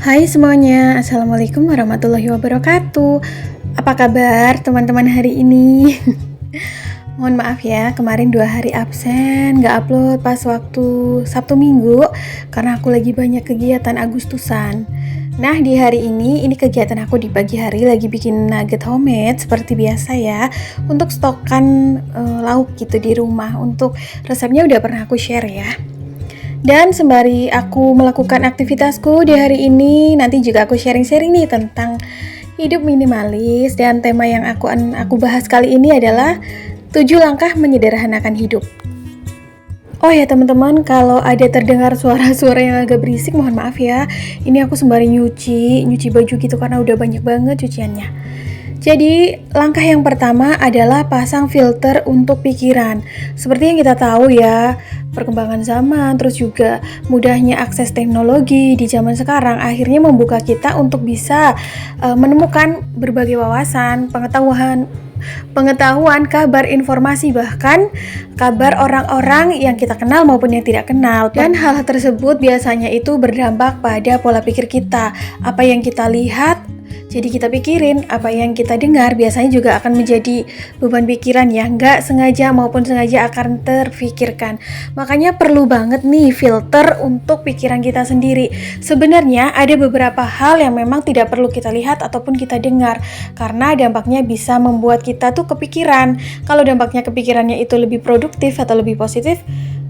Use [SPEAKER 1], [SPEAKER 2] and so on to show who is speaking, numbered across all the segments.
[SPEAKER 1] Hai semuanya, Assalamualaikum warahmatullahi wabarakatuh. Apa kabar teman-teman hari ini? Mohon maaf ya, kemarin 2 hari absen, gak upload pas waktu Sabtu Minggu karena aku lagi banyak kegiatan Agustusan. Nah di hari ini kegiatan aku di pagi hari lagi bikin nugget homemade seperti biasa ya, untuk stokan lauk gitu di rumah. Untuk resepnya udah pernah aku share ya. Dan sembari aku melakukan aktivitasku di hari ini, nanti juga aku sharing-sharing nih tentang hidup minimalis. Dan tema yang aku bahas kali ini adalah 7 langkah menyederhanakan hidup. Oh ya teman-teman, kalau ada terdengar suara-suara yang agak berisik, mohon maaf ya. Ini aku sembari nyuci baju gitu karena udah banyak banget cuciannya. Jadi langkah yang pertama adalah pasang filter untuk pikiran. Seperti yang kita tahu ya, perkembangan zaman, terus juga mudahnya akses teknologi di zaman sekarang akhirnya membuka kita untuk bisa menemukan berbagai wawasan, pengetahuan, kabar, informasi, bahkan kabar orang-orang yang kita kenal maupun yang tidak kenal. Dan hal tersebut biasanya itu berdampak pada pola pikir kita. Apa yang kita lihat jadi kita pikirin, apa yang kita dengar biasanya juga akan menjadi beban pikiran ya, nggak sengaja maupun sengaja akan terfikirkan. Makanya perlu banget nih filter untuk pikiran kita sendiri. Sebenarnya ada beberapa hal yang memang tidak perlu kita lihat ataupun kita dengar, karena dampaknya bisa membuat kita tuh kepikiran. Kalau dampaknya kepikirannya itu lebih produktif atau lebih positif,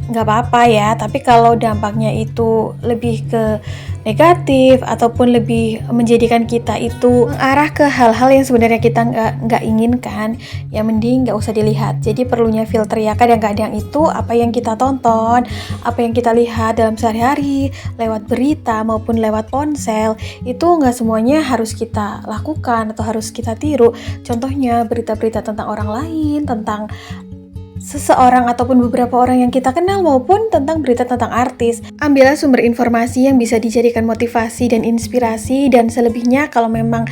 [SPEAKER 1] nggak apa-apa ya. Tapi kalau dampaknya itu lebih ke negatif ataupun lebih menjadikan kita itu mengarah ke hal-hal yang sebenarnya kita nggak inginkan, ya mending nggak usah dilihat. Jadi perlunya filter ya, kadang-kadang itu apa yang kita tonton, apa yang kita lihat dalam sehari-hari lewat berita maupun lewat ponsel, itu nggak semuanya harus kita lakukan atau harus kita tiru. Contohnya berita-berita tentang orang lain, tentang seseorang ataupun beberapa orang yang kita kenal, maupun tentang berita tentang artis. Ambillah sumber informasi yang bisa dijadikan motivasi dan inspirasi, dan selebihnya kalau memang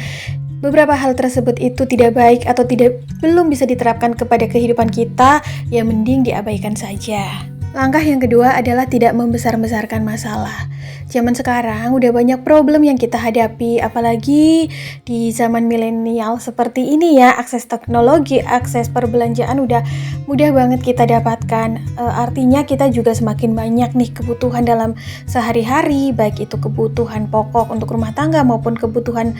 [SPEAKER 1] beberapa hal tersebut itu tidak baik atau belum bisa diterapkan kepada kehidupan kita, ya mending diabaikan saja. Langkah yang kedua adalah tidak membesar-besarkan masalah. Zaman sekarang udah banyak problem yang kita hadapi, apalagi di zaman milenial seperti ini ya. Akses teknologi, akses perbelanjaan udah mudah banget kita dapatkan. Artinya kita juga semakin banyak nih kebutuhan dalam sehari-hari, baik itu kebutuhan pokok untuk rumah tangga maupun kebutuhan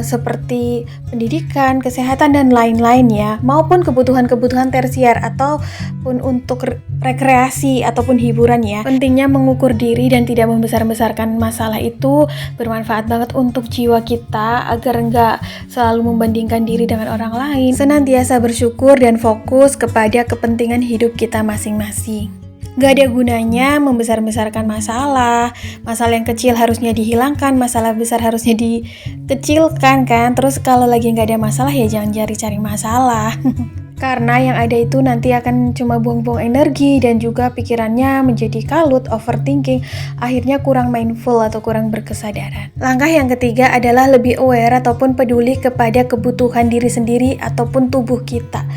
[SPEAKER 1] seperti pendidikan, kesehatan dan lain-lain ya, maupun kebutuhan-kebutuhan tersier ataupun untuk rekreasi ataupun hiburan ya. Pentingnya mengukur diri dan tidak membesar-besarkan masalah itu bermanfaat banget untuk jiwa kita, agar enggak selalu membandingkan diri dengan orang lain. Senantiasa bersyukur dan fokus kepada kepentingan hidup kita masing-masing. Gak ada gunanya membesar-besarkan masalah yang kecil harusnya dihilangkan, masalah besar harusnya dikecilkan kan. Terus kalau lagi gak ada masalah ya jangan cari-cari masalah. Karena yang ada itu nanti akan cuma buang-buang energi dan juga pikirannya menjadi kalut, overthinking, akhirnya kurang mindful atau kurang berkesadaran. Langkah yang ketiga adalah lebih aware ataupun peduli kepada kebutuhan diri sendiri ataupun tubuh kita.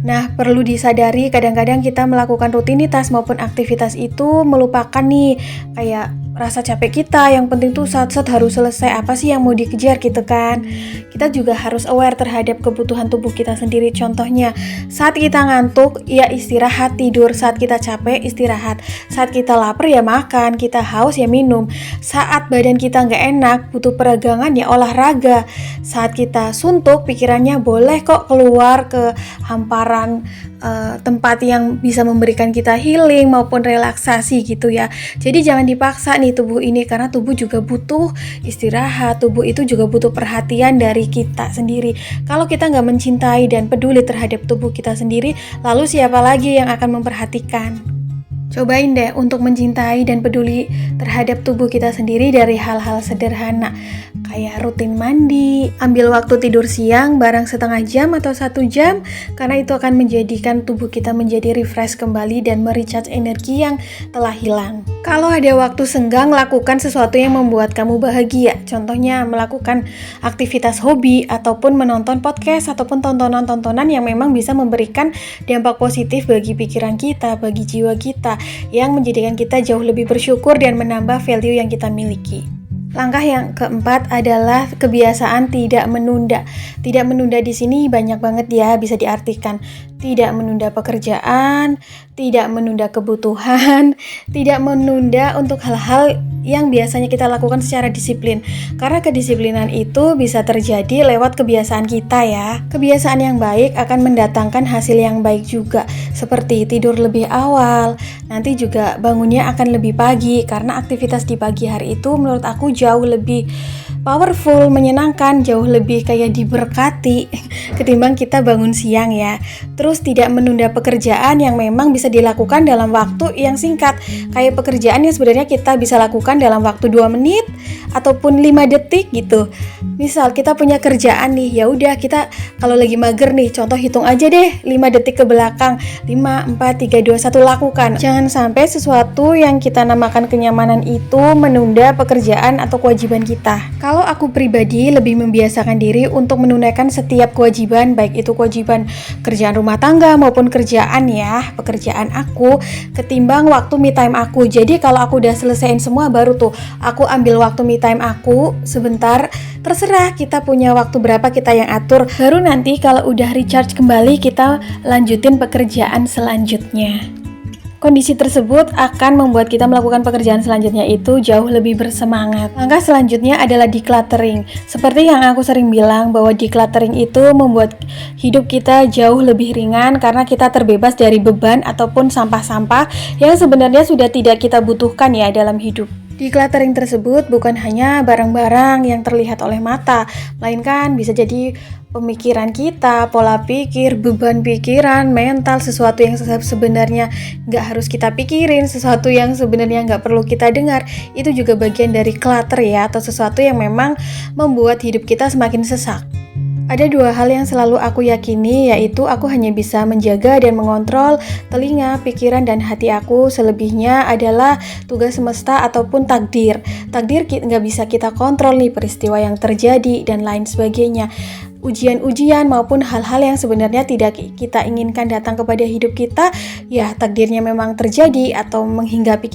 [SPEAKER 1] Nah, perlu disadari kadang-kadang kita melakukan rutinitas maupun aktivitas itu melupakan nih kayak rasa capek kita. Yang penting tuh saat-saat harus selesai, apa sih yang mau dikejar gitu kan. Kita juga harus aware terhadap kebutuhan tubuh kita sendiri. Contohnya, saat kita ngantuk ya istirahat, tidur. Saat kita capek istirahat. Saat kita lapar ya makan, kita haus ya minum. Saat badan kita gak enak, butuh peregangan ya olahraga. Saat kita suntuk, pikirannya boleh kok keluar ke hamparan tempat yang bisa memberikan kita healing maupun relaksasi gitu ya. Jadi jangan dipaksa nih tubuh ini, karena tubuh juga butuh istirahat, tubuh itu juga butuh perhatian dari kita sendiri. Kalau kita nggak mencintai dan peduli terhadap tubuh kita sendiri, lalu siapa lagi yang akan memperhatikan? Cobain deh untuk mencintai dan peduli terhadap tubuh kita sendiri dari hal-hal sederhana, kayak rutin mandi, ambil waktu tidur siang barang setengah jam atau 1 jam, karena itu akan menjadikan tubuh kita menjadi refresh kembali dan merecharge energi yang telah hilang. Kalau ada waktu senggang, lakukan sesuatu yang membuat kamu bahagia. Contohnya melakukan aktivitas hobi ataupun menonton podcast ataupun tontonan-tontonan yang memang bisa memberikan dampak positif bagi pikiran kita, bagi jiwa kita, yang menjadikan kita jauh lebih bersyukur dan menambah value yang kita miliki. Langkah yang keempat adalah kebiasaan tidak menunda. Tidak menunda di sini banyak banget ya, bisa diartikan tidak menunda pekerjaan, tidak menunda kebutuhan, tidak menunda untuk hal-hal yang biasanya kita lakukan secara disiplin. Karena kedisiplinan itu bisa terjadi lewat kebiasaan kita ya. Kebiasaan yang baik akan mendatangkan hasil yang baik juga, seperti tidur lebih awal, nanti juga bangunnya akan lebih pagi, karena aktivitas di pagi hari itu menurut aku jauh lebih powerful, menyenangkan, jauh lebih kayak diberkati ketimbang kita bangun siang ya. Terus tidak menunda pekerjaan yang memang bisa dilakukan dalam waktu yang singkat, kayak pekerjaan yang sebenarnya kita bisa lakukan dalam waktu 2 menit ataupun 5 detik gitu. Misal kita punya kerjaan nih, ya udah kita kalau lagi mager nih, contoh hitung aja deh 5 detik ke belakang, 5, 4, 3, 2, 1 lakukan. Jangan sampai sesuatu yang kita namakan kenyamanan itu menunda pekerjaan atau kewajiban kita. Kalau aku pribadi lebih membiasakan diri untuk menunaikan setiap kewajiban, baik itu kewajiban kerjaan rumah tangga maupun pekerjaan aku, ketimbang waktu me time aku. Jadi kalau aku udah selesaiin semua, baru tuh aku ambil waktu me time aku sebentar. Terserah kita punya waktu berapa, kita yang atur. Baru nanti kalau udah recharge kembali, kita lanjutin pekerjaan selanjutnya. Kondisi tersebut akan membuat kita melakukan pekerjaan selanjutnya itu jauh lebih bersemangat. Langkah selanjutnya adalah decluttering. Seperti yang aku sering bilang, bahwa decluttering itu membuat hidup kita jauh lebih ringan karena kita terbebas dari beban ataupun sampah-sampah yang sebenarnya sudah tidak kita butuhkan ya dalam hidup. Decluttering tersebut bukan hanya barang-barang yang terlihat oleh mata, melainkan bisa jadi pemikiran kita, pola pikir, beban pikiran, mental, sesuatu yang sebenarnya nggak harus kita pikirin, sesuatu yang sebenarnya nggak perlu kita dengar. Itu juga bagian dari clutter ya, atau sesuatu yang memang membuat hidup kita semakin sesak. Ada 2 hal yang selalu aku yakini, yaitu aku hanya bisa menjaga dan mengontrol telinga, pikiran, dan hati aku. Selebihnya adalah tugas semesta ataupun takdir. Takdir nggak bisa kita kontrol nih, peristiwa yang terjadi dan lain sebagainya. Ujian-ujian maupun hal-hal yang sebenarnya tidak kita inginkan datang kepada hidup kita, ya takdirnya memang terjadi atau menghinggapi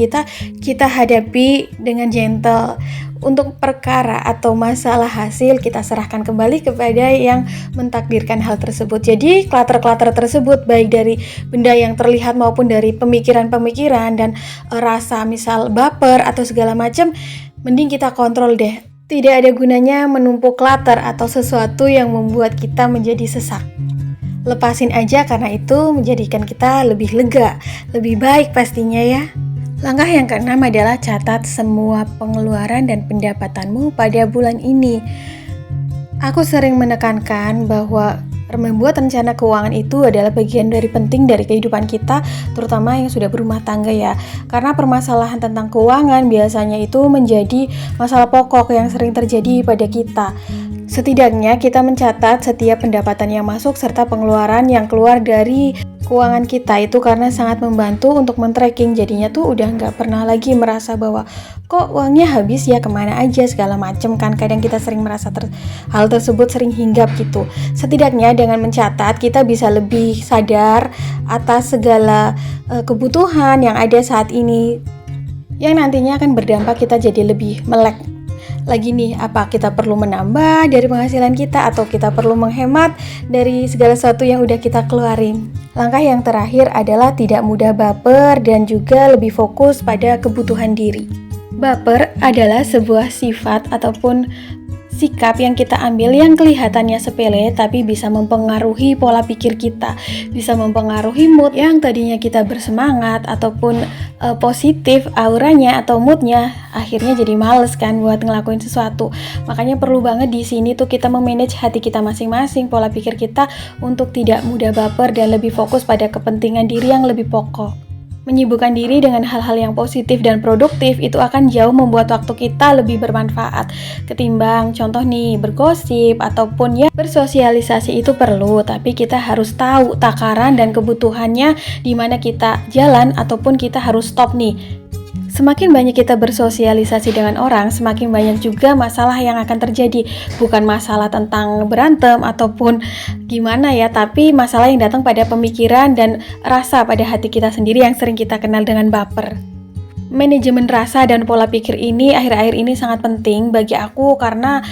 [SPEAKER 1] kita hadapi dengan gentle. Untuk perkara atau masalah hasil, kita serahkan kembali kepada yang mentakdirkan hal tersebut. Jadi clutter-clutter tersebut, baik dari benda yang terlihat maupun dari pemikiran-pemikiran dan rasa, misal baper atau segala macam, mending kita kontrol deh. Tidak ada gunanya menumpuk clutter atau sesuatu yang membuat kita menjadi sesak. Lepasin aja, karena itu menjadikan kita lebih lega, lebih baik pastinya ya. Langkah yang keenam adalah catat semua pengeluaran dan pendapatanmu pada bulan ini. Aku sering menekankan bahwa membuat rencana keuangan itu adalah bagian dari penting dari kehidupan kita, terutama yang sudah berumah tangga ya. Karena permasalahan tentang keuangan biasanya itu menjadi masalah pokok yang sering terjadi pada kita. Setidaknya kita mencatat setiap pendapatan yang masuk serta pengeluaran yang keluar dari keuangan kita, itu karena sangat membantu untuk men-tracking. Jadinya tuh udah nggak pernah lagi merasa bahwa kok uangnya habis ya, kemana aja segala macem kan. Kadang kita sering merasa hal tersebut sering hinggap gitu. Setidaknya dengan mencatat, kita bisa lebih sadar atas segala kebutuhan yang ada saat ini, yang nantinya akan berdampak kita jadi lebih melek lagi nih, apa kita perlu menambah dari penghasilan kita atau kita perlu menghemat dari segala sesuatu yang udah kita keluarin. Langkah yang terakhir adalah tidak mudah baper dan juga lebih fokus pada kebutuhan diri. Baper adalah sebuah sifat ataupun sikap yang kita ambil yang kelihatannya sepele tapi bisa mempengaruhi pola pikir kita, bisa mempengaruhi mood yang tadinya kita bersemangat ataupun positif auranya atau moodnya, akhirnya jadi males kan buat ngelakuin sesuatu. Makanya perlu banget di sini tuh kita memanage hati kita masing-masing, pola pikir kita untuk tidak mudah baper dan lebih fokus pada kepentingan diri yang lebih pokok. Menyibukkan diri dengan hal-hal yang positif dan produktif itu akan jauh membuat waktu kita lebih bermanfaat ketimbang contoh nih bergosip ataupun ya bersosialisasi. Itu perlu, tapi kita harus tahu takaran dan kebutuhannya di mana kita jalan ataupun kita harus stop nih. Semakin banyak kita bersosialisasi dengan orang, semakin banyak juga masalah yang akan terjadi. Bukan masalah tentang berantem ataupun gimana ya, tapi masalah yang datang pada pemikiran dan rasa pada hati kita sendiri yang sering kita kenal dengan baper. Manajemen rasa dan pola pikir ini akhir-akhir ini sangat penting bagi aku karena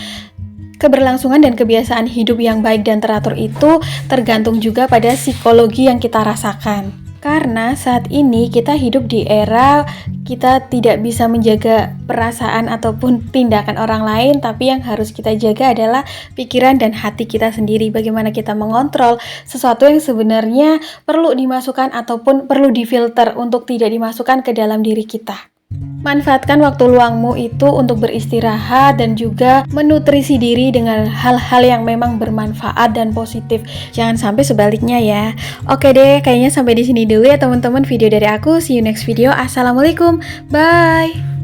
[SPEAKER 1] keberlangsungan dan kebiasaan hidup yang baik dan teratur itu tergantung juga pada psikologi yang kita rasakan. Karena saat ini kita hidup di era kita tidak bisa menjaga perasaan ataupun tindakan orang lain, tapi yang harus kita jaga adalah pikiran dan hati kita sendiri. Bagaimana kita mengontrol sesuatu yang sebenarnya perlu dimasukkan ataupun perlu difilter untuk tidak dimasukkan ke dalam diri kita. Manfaatkan waktu luangmu itu untuk beristirahat dan juga menutrisi diri dengan hal-hal yang memang bermanfaat dan positif. Jangan sampai sebaliknya ya. Oke deh, kayaknya sampai di sini dulu ya teman-teman video dari aku. See you next video. Assalamualaikum. Bye.